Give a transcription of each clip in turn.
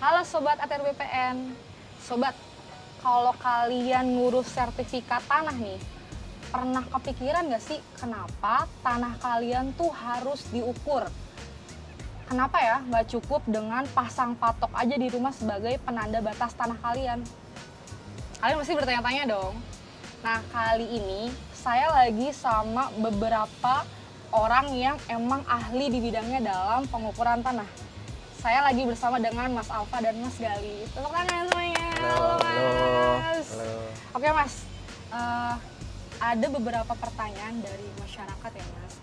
Halo Sobat ATR BPN. Sobat, kalau kalian ngurus sertifikat tanah nih, pernah kepikiran nggak sih kenapa tanah kalian tuh harus diukur? Kenapa ya nggak cukup dengan pasang patok aja di rumah sebagai penanda batas tanah kalian? Kalian pasti bertanya-tanya dong. Nah, kali ini saya lagi sama beberapa orang yang emang ahli di bidangnya dalam pengukuran tanah. Saya lagi bersama dengan Mas Alfa dan Mas Gali. Tepuk tangan semuanya. Halo, Mas. Halo. Oke, Mas. Ada beberapa pertanyaan dari masyarakat ya, Mas.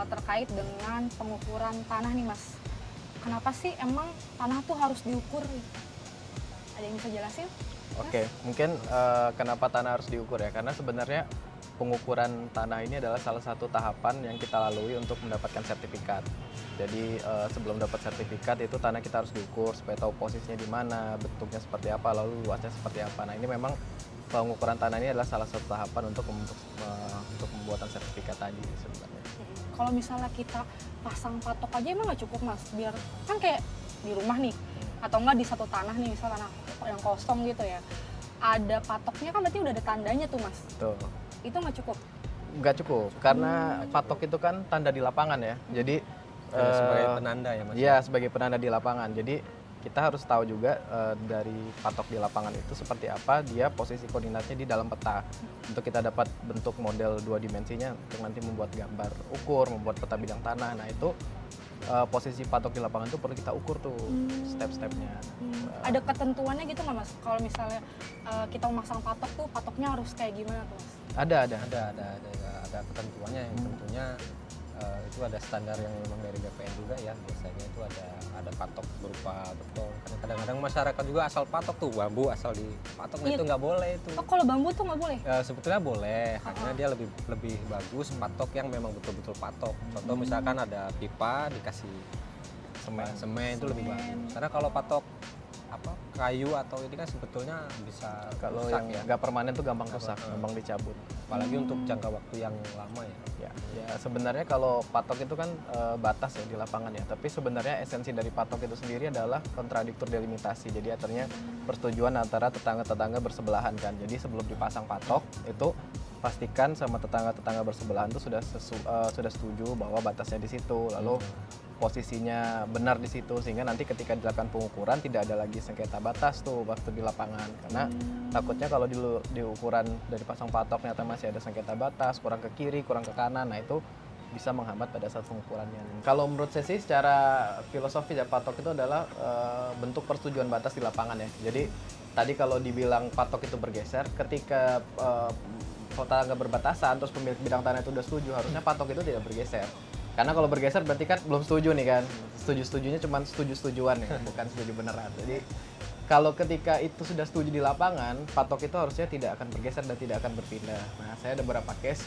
Terkait dengan pengukuran tanah nih, Mas. Kenapa sih emang tanah tuh harus diukur? Ada yang bisa jelasin? Oke, mungkin kenapa tanah harus diukur ya? Karena sebenarnya pengukuran tanah ini adalah salah satu tahapan yang kita lalui untuk mendapatkan sertifikat. Jadi sebelum dapat sertifikat itu tanah kita harus diukur supaya tahu posisinya di mana, bentuknya seperti apa, lalu luasnya seperti apa. Nah, ini memang pengukuran tanah ini adalah salah satu tahapan untuk pembuatan sertifikat tadi sebenarnya. Kalau misalnya kita pasang patok aja emang nggak cukup, Mas? Biar kan kayak di rumah nih, atau enggak di satu tanah nih, misal tanah yang kosong gitu ya, ada patoknya kan berarti udah ada tandanya tuh, Mas. Tuh. Itu nggak cukup? Nggak cukup, karena patok itu kan tanda di lapangan ya. Jadi sebagai penanda ya, Mas? Iya, sebagai penanda di lapangan. Jadi kita harus tahu juga dari patok di lapangan itu seperti apa dia posisi koordinatnya di dalam peta. Untuk kita dapat bentuk model 2 dimensinya untuk nanti membuat gambar ukur, membuat peta bidang tanah. Nah, itu posisi patok di lapangan itu perlu kita ukur tuh step-stepnya. Ada ketentuannya gitu nggak, Mas? Kalau misalnya kita memasang patok tuh, patoknya harus kayak gimana tuh, Mas? Ada. Ada ketentuannya yang tentunya itu ada standar yang memang dari BPN juga ya. Biasanya itu ada patok berupa beton. Karena kadang-kadang masyarakat juga asal patok tuh bambu asal dipatok, nah Iya. itu nggak boleh itu. Oh, kalau bambu tuh nggak boleh? Sebetulnya boleh, karena dia lebih bagus patok yang memang betul-betul patok. Contoh misalkan ada pipa dikasih semen itu lebih bagus. Karena kalau patok kayu atau ini kan sebetulnya bisa Kalau rusak yang ya. nggak permanen tuh gampang rusak, gampang dicabut. Apalagi untuk jangka waktu yang lama ya. Ya, sebenarnya kalau patok itu kan batas ya di lapangan ya. Tapi sebenarnya esensi dari patok itu sendiri adalah kontradiktor delimitasi. Jadi artinya persetujuan antara tetangga-tetangga bersebelahan kan. Jadi sebelum dipasang patok itu pastikan sama tetangga-tetangga bersebelahan itu sudah setuju bahwa batasnya di situ. Lalu posisinya benar di situ sehingga nanti ketika dilakukan pengukuran tidak ada lagi sengketa batas tuh waktu di lapangan. Karena takutnya kalau di ukuran dari pasang patok ternyata masih ada sengketa batas, kurang ke kiri, kurang ke kanan, nah itu bisa menghambat pada saat pengukurannya. Kalau menurut saya sih secara filosofi ya patok itu adalah bentuk persetujuan batas di lapangan ya. Jadi tadi kalau dibilang patok itu bergeser, ketika tetangga berbatasan terus pemilik bidang tanah itu udah setuju, harusnya patok itu tidak bergeser. Karena kalau bergeser berarti kan belum setuju nih kan. Setuju-setujunya cuma setuju-setujuan ya, bukan setuju beneran. Jadi kalau ketika itu sudah setuju di lapangan, patok itu harusnya tidak akan bergeser dan tidak akan berpindah. Nah, saya ada beberapa case,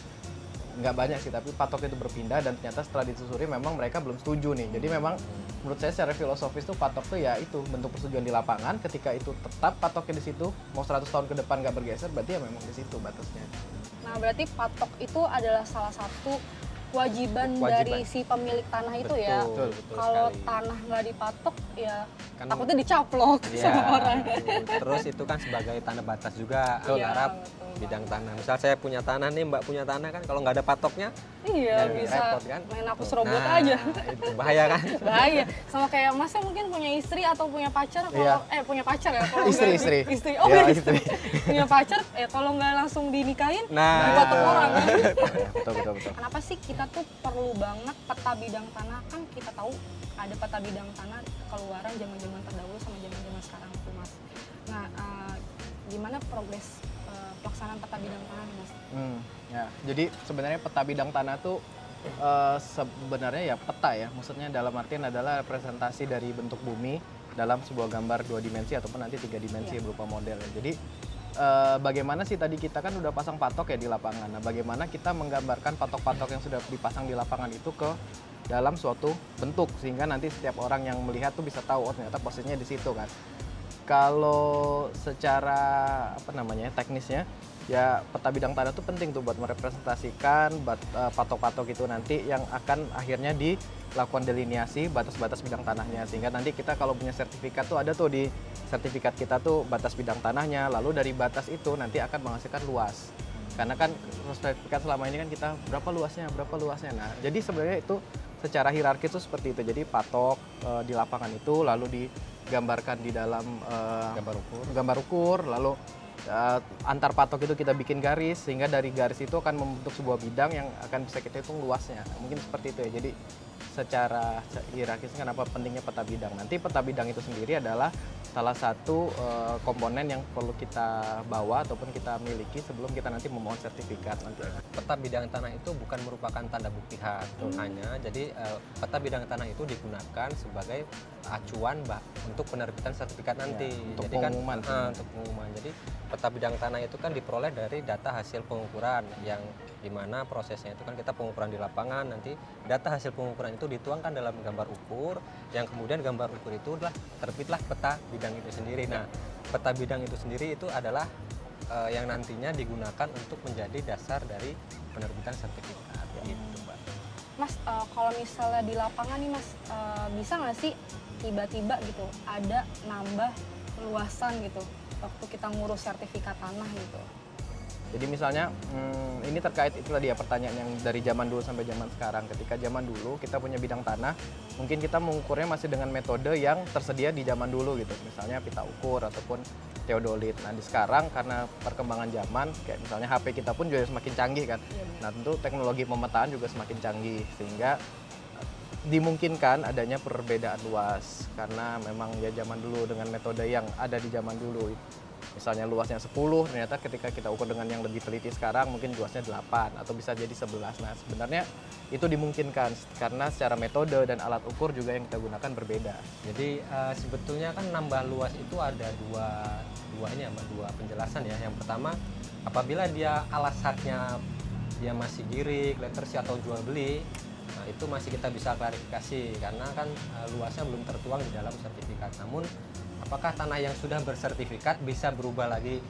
nggak banyak sih, tapi patok itu berpindah dan ternyata setelah ditelusuri memang mereka belum setuju nih. Jadi memang menurut saya secara filosofis tuh patok tuh ya itu bentuk persetujuan di lapangan. Ketika itu tetap patoknya di situ, mau 100 tahun ke depan nggak bergeser, berarti ya memang di situ batasnya. Nah, berarti patok itu adalah salah satu kewajiban dari si pemilik tanah itu ya. Betul Kalau sekali. tanah nggak dipatok ya Kan- takutnya dicaplok sama orang. Terus itu kan sebagai tanda batas juga Iya, antara betul. bidang tanah. Misal saya punya tanah nih, Mbak punya tanah kan, kalau nggak ada patoknya Iya, jadi bisa repot kan. main hapus robot Nah, aja. itu bahaya kan. Bahaya. Sama kayak Masnya mungkin punya istri atau punya pacar kalau Iya. punya pacar ya kalau Istri, nggak istri. istri. Oh, Iya, punya istri. punya pacar ya kalau nggak langsung dinikahin Nah. dipatok orang kan. Ya, betul. Kenapa sih kita tuh perlu banget peta bidang tanah? Kan kita tahu ada peta bidang tanah keluaran zaman-zaman terdahulu sama zaman-zaman sekarang tuh, Mas. Nah, gimana progres pelaksanaan peta bidang tanah nih, Mas? Ya, jadi sebenarnya peta bidang tanah tuh sebenarnya ya peta ya, maksudnya dalam artian adalah representasi dari bentuk bumi dalam sebuah gambar 2 dimensi ataupun nanti 3 dimensi berupa model ya. Jadi bagaimana sih tadi kita kan udah pasang patok ya di lapangan. Nah, bagaimana kita menggambarkan patok-patok yang sudah dipasang di lapangan itu ke dalam suatu bentuk sehingga nanti setiap orang yang melihat tuh bisa tahu oh ternyata posisinya di situ kan. Kalau secara teknisnya ya peta bidang tanah itu penting tuh buat merepresentasikan patok-patok itu nanti yang akan akhirnya dilakukan delineasi batas-batas bidang tanahnya, sehingga nanti kita kalau punya sertifikat tuh ada tuh di sertifikat kita tuh batas bidang tanahnya, lalu dari batas itu nanti akan menghasilkan luas. Karena kan sertifikat selama ini kan kita berapa luasnya. Nah, jadi sebenarnya itu secara hierarkis itu seperti itu. Jadi patok di lapangan itu lalu digambarkan di dalam gambar ukur, lalu antar patok itu kita bikin garis, sehingga dari garis itu akan membentuk sebuah bidang yang akan bisa kita hitung luasnya. Nah, mungkin seperti itu ya. Jadi secara hierarkis kenapa pentingnya peta bidang. Nanti peta bidang itu sendiri adalah salah satu komponen yang perlu kita bawa ataupun kita miliki sebelum kita nanti memohon sertifikat nanti. Peta bidang tanah itu bukan merupakan tanda bukti hak hanya, jadi peta bidang tanah itu digunakan sebagai acuan untuk penerbitan sertifikat nanti. Ya, untuk jadi pengumuman. Untuk pengumuman. Jadi peta bidang tanah itu kan diperoleh dari data hasil pengukuran yang dimana prosesnya itu kan kita pengukuran di lapangan, nanti data hasil pengukuran itu dituangkan dalam gambar ukur, yang kemudian gambar ukur itu adalah terbitlah peta bidang itu sendiri. Nah, peta bidang itu sendiri itu adalah yang nantinya digunakan untuk menjadi dasar dari penerbitan sertifikat. Gitu, Mbak. Mas, kalau misalnya di lapangan nih Mas, bisa nggak sih tiba-tiba gitu ada nambah luasan gitu waktu kita ngurus sertifikat tanah gitu? Jadi misalnya ini terkait itu tadi ya pertanyaan yang dari zaman dulu sampai zaman sekarang. Ketika zaman dulu kita punya bidang tanah, mungkin kita mengukurnya masih dengan metode yang tersedia di zaman dulu gitu. Misalnya pita ukur ataupun teodolit. Nah di sekarang karena perkembangan zaman, kayak misalnya HP kita pun juga semakin canggih kan. Nah tentu teknologi pemetaan juga semakin canggih, sehingga dimungkinkan adanya perbedaan luas. Karena memang ya zaman dulu dengan metode yang ada di zaman dulu, misalnya luasnya 10, ternyata ketika kita ukur dengan yang lebih teliti sekarang mungkin luasnya 8 atau bisa jadi 11. Nah sebenarnya itu dimungkinkan karena secara metode dan alat ukur juga yang kita gunakan berbeda. Jadi sebetulnya kan nambah luas itu ada dua penjelasan ya. Yang pertama, apabila dia alasannya dia masih girik, lettersi atau jual beli, nah itu masih kita bisa klarifikasi karena kan luasnya belum tertuang di dalam sertifikat. Namun apakah tanah yang sudah bersertifikat bisa berubah lagi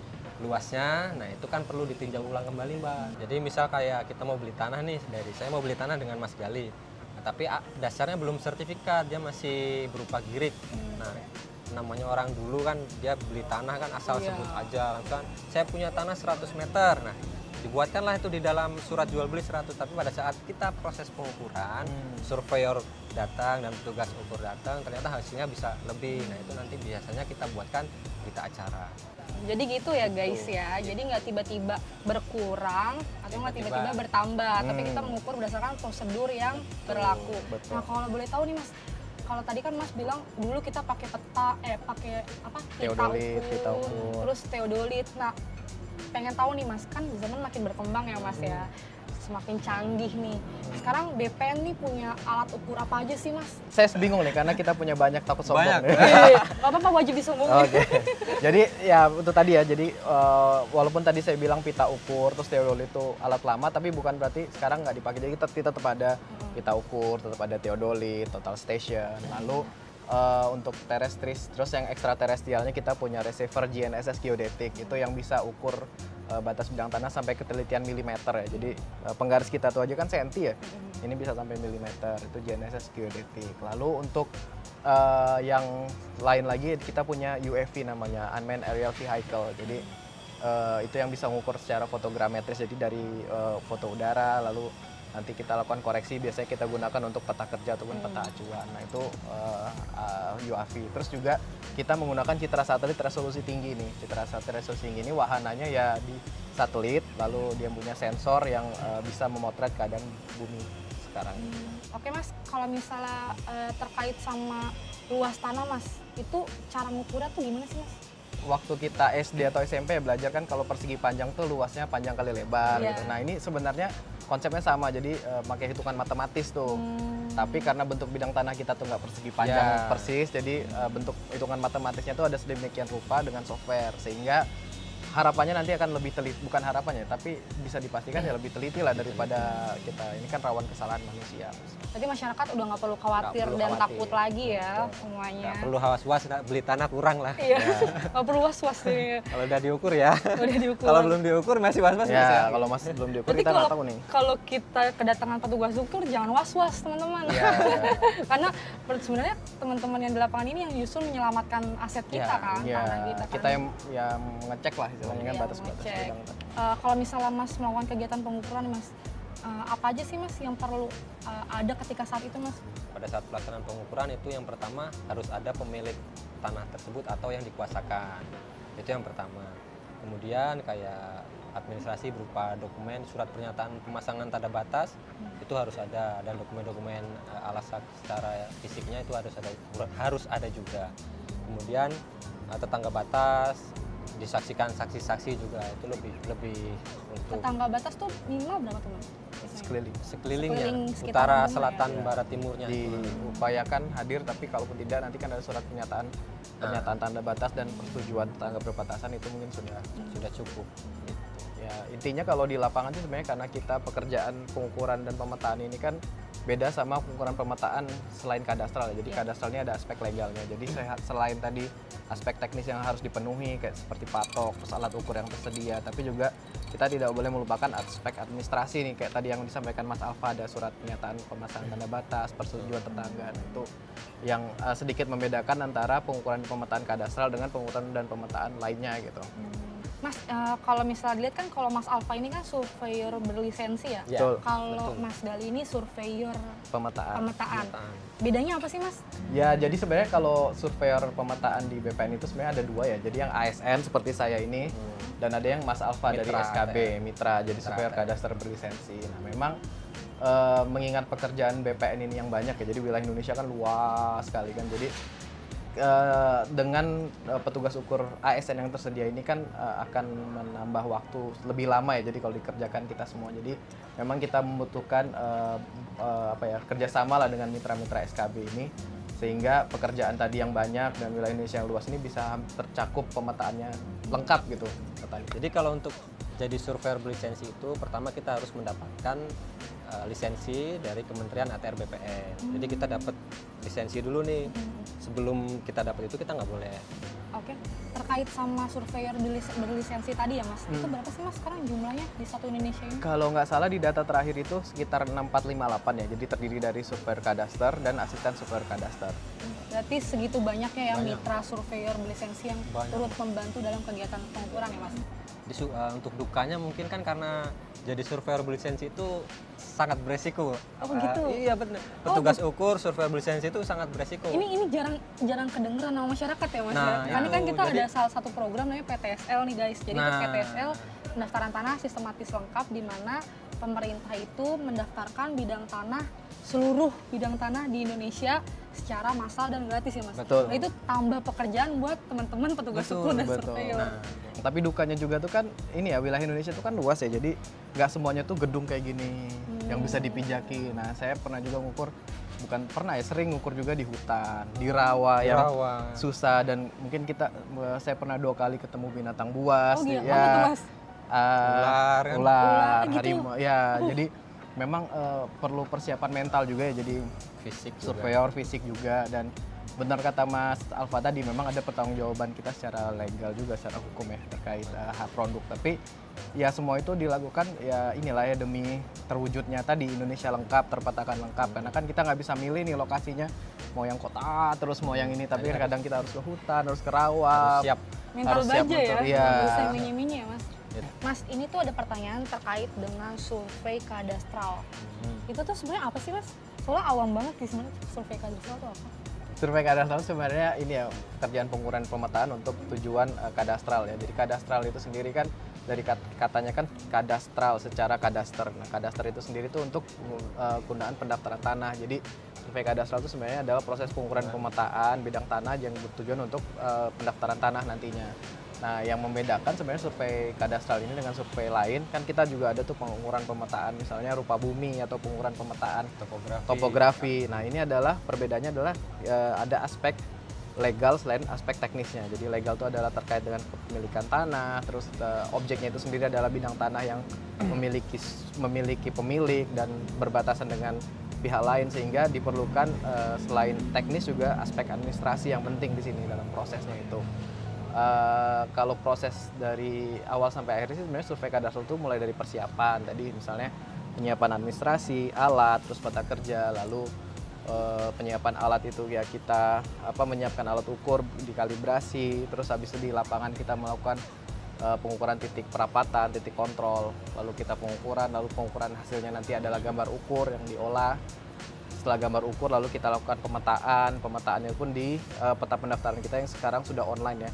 luasnya? Nah itu kan perlu ditinjau ulang kembali, Mbak. Jadi misal kayak kita mau beli tanah nih, dari saya mau beli tanah dengan Mas Gali, nah, tapi dasarnya belum sertifikat, dia masih berupa girik. Nah namanya orang dulu kan dia beli tanah kan asal sebut aja kan, saya punya tanah 100 meter. Nah dibuatkanlah itu di dalam surat jual beli 100, tapi pada saat kita proses pengukuran, surveyor datang dan petugas ukur datang, ternyata hasilnya bisa lebih. Nah itu nanti biasanya kita buatkan berita acara. Jadi gitu ya guys ya, jadi nggak tiba-tiba berkurang atau nggak tiba-tiba bertambah, tapi kita mengukur berdasarkan prosedur yang berlaku. Betul. Nah kalau boleh tahu nih Mas, kalau tadi kan Mas bilang dulu kita pakai pakai apa? Pita ukur. Terus teodolit. Nah pengen tahu nih Mas, kan zaman makin berkembang ya Mas ya, semakin canggih nih. Sekarang BPN nih punya alat ukur apa aja sih Mas? Saya bingung nih karena kita punya banyak, takut sombong. Banyak. Gak apa-apa, wajib disombongin. Oke. Jadi ya itu tadi ya. Jadi walaupun tadi saya bilang pita ukur terus teodolit itu alat lama, tapi bukan berarti sekarang nggak dipakai. Jadi kita tetap ada pita ukur, tetap ada teodolit, total station. Lalu untuk terrestris, terus yang ekstraterestrialnya kita punya receiver GNSS geodetik, itu yang bisa ukur batas bidang tanah sampai ketelitian milimeter ya. Jadi penggaris kita tuh aja kan senti ya, ini bisa sampai milimeter, itu GNSS geodetik. Lalu untuk yang lain lagi kita punya UAV namanya Unmanned Aerial Vehicle. Jadi itu yang bisa mengukur secara fotogrametris, jadi dari foto udara, lalu nanti kita lakukan koreksi, biasanya kita gunakan untuk peta kerja ataupun peta acuan. Nah itu UAV. Terus juga kita menggunakan citra satelit resolusi tinggi nih. Citra satelit resolusi tinggi ini wahananya ya di satelit, lalu dia punya sensor yang bisa memotret keadaan bumi sekarang. Oke Mas, kalau misalnya terkait sama luas tanah Mas, itu cara mengukurnya tuh gimana sih Mas? Waktu kita SD atau SMP belajar kan kalau persegi panjang tuh luasnya panjang kali lebar gitu. Nah ini sebenarnya konsepnya sama, jadi pakai hitungan matematis tuh. Tapi karena bentuk bidang tanah kita tuh nggak persegi panjang persis, jadi bentuk hitungan matematisnya tuh ada sedemikian rupa dengan software, sehingga harapannya nanti akan lebih teliti, bukan harapannya, tapi bisa dipastikan ya lebih teliti lah daripada kita. Ini kan rawan kesalahan manusia. Jadi masyarakat udah nggak perlu khawatir Nggak perlu dan khawatir. takut lagi ya Betul. semuanya. Nggak perlu was-was beli tanah kurang lah. Iya, nggak perlu was-was nih. Kalau udah diukur ya. Udah diukur. Kalau belum diukur masih was-was bisa. Ya, kalau masih belum diukur Berarti kita nggak tahu nih. kalau kita kedatangan petugas ukur jangan was-was teman-teman. Ya, Karena sebenarnya teman-teman yang di lapangan ini yang justru menyelamatkan aset kita kan, ya, tanah kita kan. kita yang ngecek lah istilahnya kan Iya, batas-batas ngecek. bidang tadi. Kalau misalnya Mas melakukan kegiatan pengukuran Mas, apa aja sih Mas yang perlu ada ketika saat itu Mas? Pada saat pelaksanaan pengukuran itu yang pertama harus ada pemilik tanah tersebut atau yang dikuasakan. Itu yang pertama. Kemudian kayak administrasi berupa dokumen, surat pernyataan pemasangan tanda batas itu harus ada, dan dokumen-dokumen alasan secara fisiknya itu harus ada juga. Kemudian tetangga batas, disaksikan saksi-saksi juga itu lebih untuk Tetangga batas tuh minimal berapa tuh Mas? Biasanya? Sekeliling. sekelilingnya, Sekeliling sekitar utara, rumah ya? selatan, Ya. barat, timurnya. Diupayakan hadir, tapi kalaupun tidak nanti kan ada surat pernyataan tanda batas dan persetujuan tetangga berbatasan itu mungkin Sudah cukup. ya intinya kalau di lapangan itu sebenarnya karena kita pekerjaan pengukuran dan pemetaan ini kan beda sama pengukuran pemetaan selain kadastral ya. Jadi kadastral ini ada aspek legalnya. Jadi selain tadi aspek teknis yang harus dipenuhi kayak seperti patok, terus alat ukur yang tersedia, tapi juga kita tidak boleh melupakan aspek administrasi nih kayak tadi yang disampaikan Mas Alfa, ada surat pernyataan pemasangan tanda batas, persetujuan tetangga. Nah, itu yang sedikit membedakan antara pengukuran pemetaan kadastral dengan pengukuran dan pemetaan lainnya gitu. Mas, kalau misalnya dilihat kan kalau Mas Alfa ini kan surveyor berlisensi ya. Ya, Betul. Kalau betul. Mas Dali ini surveyor Pemetaan. pemetaan. Pemetaan. Bedanya apa sih Mas? Ya, jadi sebenarnya kalau surveyor pemetaan di BPN itu sebenarnya ada dua ya. Jadi yang ASN seperti saya ini, dan ada yang Mas Alfa dari Mitra, SKB, mitra, jadi Mitra, surveyor ya. kadaster berlisensi. Nah, memang mengingat pekerjaan BPN ini yang banyak ya, jadi wilayah Indonesia kan luas sekali kan. Jadi dengan petugas ukur ASN yang tersedia ini kan akan menambah waktu lebih lama ya. Jadi kalau dikerjakan kita semua, jadi memang kita membutuhkan kerjasama lah dengan mitra-mitra SKB ini, sehingga pekerjaan tadi yang banyak dan wilayah Indonesia yang luas ini bisa tercakup pemetaannya lengkap gitu. Jadi kalau untuk jadi surveyor berlisensi itu pertama kita harus mendapatkan lisensi dari Kementerian ATR BPN. Jadi kita dapat lisensi dulu nih. Sebelum kita dapat itu kita nggak boleh. Oke, terkait sama surveyor berlisensi tadi ya Mas, itu berapa sih Mas sekarang jumlahnya di satu Indonesia ini? Kalau nggak salah di data terakhir itu sekitar 6458 ya. Jadi terdiri dari surveyor kadaster dan asisten surveyor kadaster. Berarti segitu banyaknya ya Banyak. mitra surveyor berlisensi yang Banyak. turut membantu dalam kegiatan pengukuran ya Mas? Untuk dukanya mungkin kan karena jadi surveyor berlisensi itu sangat beresiko. Oh, begitu? Iya benar. Petugas ukur surveyor berlisensi itu sangat beresiko. Ini jarang kedengeran sama masyarakat ya Mas. Nah, Karena itu. kan kita Jadi- ada salah satu program namanya PTSL nih guys. Jadi Nah. PTSL pendaftaran tanah sistematis lengkap, di mana pemerintah itu mendaftarkan seluruh bidang tanah di Indonesia secara massal dan gratis ya Mas. Betul. Nah, itu tambah pekerjaan buat teman-teman petugas ukur dan Betul. surveyor. Nah, Tapi dukanya juga tuh kan ini ya, wilayah Indonesia tuh kan luas ya, jadi nggak semuanya tuh gedung kayak gini yang bisa dipijaki. Nah, saya pernah juga sering ngukur juga di hutan, di rawa yang rawa. susah, dan mungkin saya pernah 2 kali ketemu binatang buas. Oh di- gitu, apa tuh Mas? Ular kan? Ular, gitu. harimau. Ya, jadi memang perlu persiapan mental juga ya, jadi Fisik juga. surveyor fisik juga. Dan benar kata Mas Alfa tadi, memang ada pertanggungjawaban kita secara legal juga, secara hukum ya, terkait hak produk. Tapi ya semua itu dilakukan ya inilah ya demi terwujudnya tadi Indonesia lengkap, terpetakan lengkap. Karena kan kita nggak bisa milih nih lokasinya, mau yang kota terus mau yang ini, tapi kadang kita harus ke hutan, harus ke rawa. Harus siap. Mental harus siap baja ya, untuk- iya. nggak bisa minyi-minyi ya Mas. Gitu. Mas, ini tuh ada pertanyaan terkait dengan survei kadastral. Itu tuh sebenarnya apa sih Mas? Soalnya awam banget sih sebenarnya survei kadastral itu apa? Survei kadastral sebenarnya ini ya pekerjaan pengukuran pemetaan untuk tujuan kadastral ya. Jadi kadastral itu sendiri kan dari katanya kan kadastral, secara kadaster. Nah, kadaster itu sendiri tuh untuk penggunaan pendaftaran tanah. Jadi survei kadastral itu sebenarnya adalah proses pengukuran pemetaan bidang tanah yang bertujuan untuk pendaftaran tanah nantinya. Nah, yang membedakan sebenarnya survei kadastral ini dengan survei lain, kan kita juga ada tuh pengukuran pemetaan, misalnya rupa bumi atau pengukuran pemetaan Topografi. topografi. Nah, ini adalah perbedaannya adalah ada aspek legal selain aspek teknisnya. Jadi legal itu adalah terkait dengan kepemilikan tanah, terus objeknya itu sendiri adalah bidang tanah yang memiliki pemilik dan berbatasan dengan pihak lain, sehingga diperlukan selain teknis juga aspek administrasi yang penting di sini dalam prosesnya itu. Kalau proses dari awal sampai akhir sih sebenarnya survei kadastral itu mulai dari persiapan tadi, misalnya penyiapan administrasi, alat, terus peta kerja, lalu penyiapan alat itu ya kita menyiapkan alat ukur, dikalibrasi, terus habis itu di lapangan kita melakukan pengukuran titik perapatan, titik kontrol, lalu kita pengukuran hasilnya nanti adalah gambar ukur yang diolah. Setelah gambar ukur lalu kita lakukan pemetaannya pun di peta pendaftaran kita yang sekarang sudah online ya.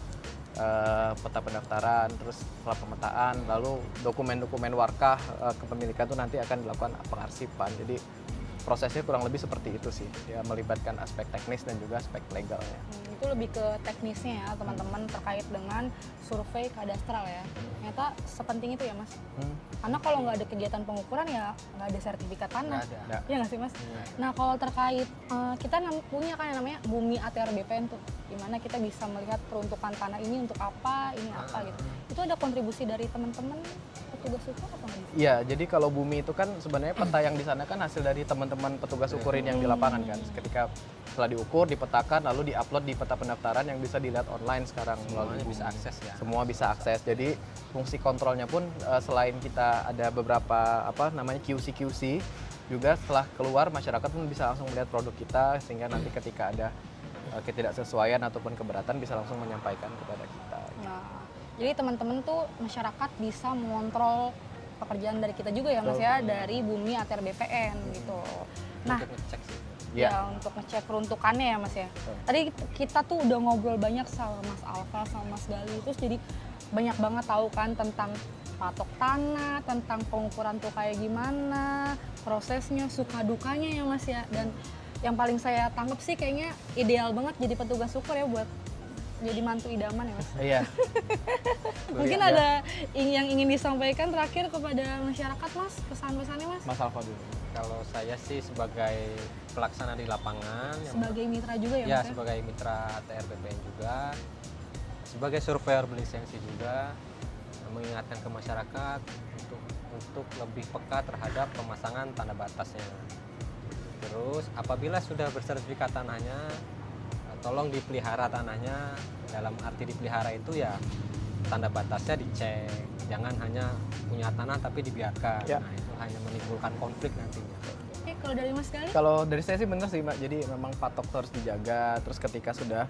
Peta pendaftaran, terus setelah pemetaan, lalu dokumen-dokumen warkah kepemilikan itu nanti akan dilakukan pengarsipan. Jadi prosesnya kurang lebih seperti itu sih, ya melibatkan aspek teknis dan juga aspek legalnya. Itu lebih ke teknisnya ya teman-teman, terkait dengan survei kadastral ya. Ternyata sepenting itu ya Mas. Karena kalau nggak ada kegiatan pengukuran ya nggak ada sertifikat tanah. Iya nggak sih Mas? Nah kalau terkait kita punya kan yang namanya Bumi ATR BPN tuh, dimana kita bisa melihat peruntukan tanah ini untuk apa, ini apa gitu. Itu ada kontribusi dari teman-teman petugas ukur apa nggak? Iya, jadi kalau Bumi itu kan sebenarnya peta yang di sana kan hasil dari teman-teman petugas ukurin yang di lapangan kan. Ketika setelah diukur, dipetakan, lalu diupload di peta pendaftaran yang bisa dilihat online sekarang melalui Bumi. Bisa akses ya. Semua bisa akses. Jadi fungsi kontrolnya pun selain kita ada beberapa QC juga setelah keluar masyarakat pun bisa langsung melihat produk kita, sehingga nanti ketika ada ketidaksesuaian ataupun keberatan bisa langsung menyampaikan kepada kita. Nah, jadi teman-teman tuh masyarakat bisa mengontrol pekerjaan dari kita juga ya Mas ya, dari Bumi ATR BPN gitu. Nah, Untuk ngecek sih. ya untuk ngecek peruntukannya ya Mas ya. Tadi kita tuh udah ngobrol banyak sama Mas Alfa sama Mas Gali, terus jadi banyak banget tahu kan tentang patok tanah, tentang pengukuran tuh kayak gimana, prosesnya, suka dukanya ya Mas ya. Dan yang paling saya tangkap sih kayaknya ideal banget jadi petugas ukur ya, buat jadi mantu idaman ya Mas. Iya. Mungkin ada yang ingin disampaikan terakhir kepada masyarakat Mas, pesan-pesannya Mas? Mas Alfa dulu. Kalau saya sih sebagai pelaksana di lapangan, Sebagai mitra juga ya ya Mas ya? sebagai mitra ATR BPN juga, sebagai surveyor berlisensi juga, mengingatkan ke masyarakat untuk lebih peka terhadap pemasangan tanda batasnya. Terus apabila sudah bersertifikat tanahnya, tolong dipelihara tanahnya. Dalam arti dipelihara itu ya tanda batasnya dicek, jangan hanya punya tanah tapi dibiarkan. Ya. Nah itu hanya menimbulkan konflik nantinya. Oke, kalau dari Mas Gali? Kalau dari saya sih bener sih Mbak, jadi memang patok itu harus dijaga, terus ketika sudah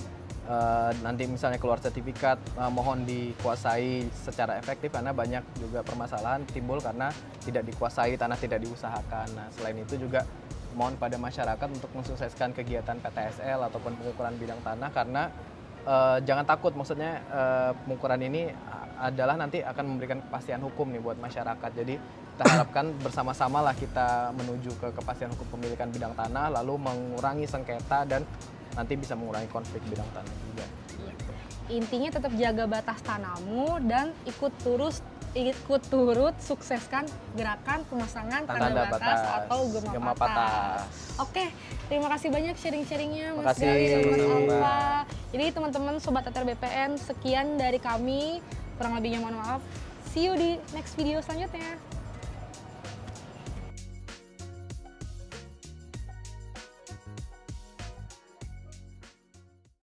nanti misalnya keluar sertifikat, mohon dikuasai secara efektif, karena banyak juga permasalahan timbul karena tidak dikuasai, tanah tidak diusahakan. Nah selain itu juga mohon pada masyarakat untuk mensukseskan kegiatan PTSL ataupun pengukuran bidang tanah, karena jangan takut, maksudnya pengukuran ini adalah nanti akan memberikan kepastian hukum nih buat masyarakat. Jadi kita harapkan bersama-sama lah kita menuju ke kepastian hukum pemilikan bidang tanah, lalu mengurangi sengketa dan nanti bisa mengurangi konflik bidang tanah juga. Intinya tetap jaga batas tanahmu dan ikut turut sukseskan gerakan pemasangan tanda batas atau gema patas. Oke, terima kasih banyak sharing-sharingnya Mas Gali dan Mas Alfa. Jadi teman-teman Sobat ATR BPN, sekian dari kami. Kurang lebihnya mohon maaf. See you di next video selanjutnya.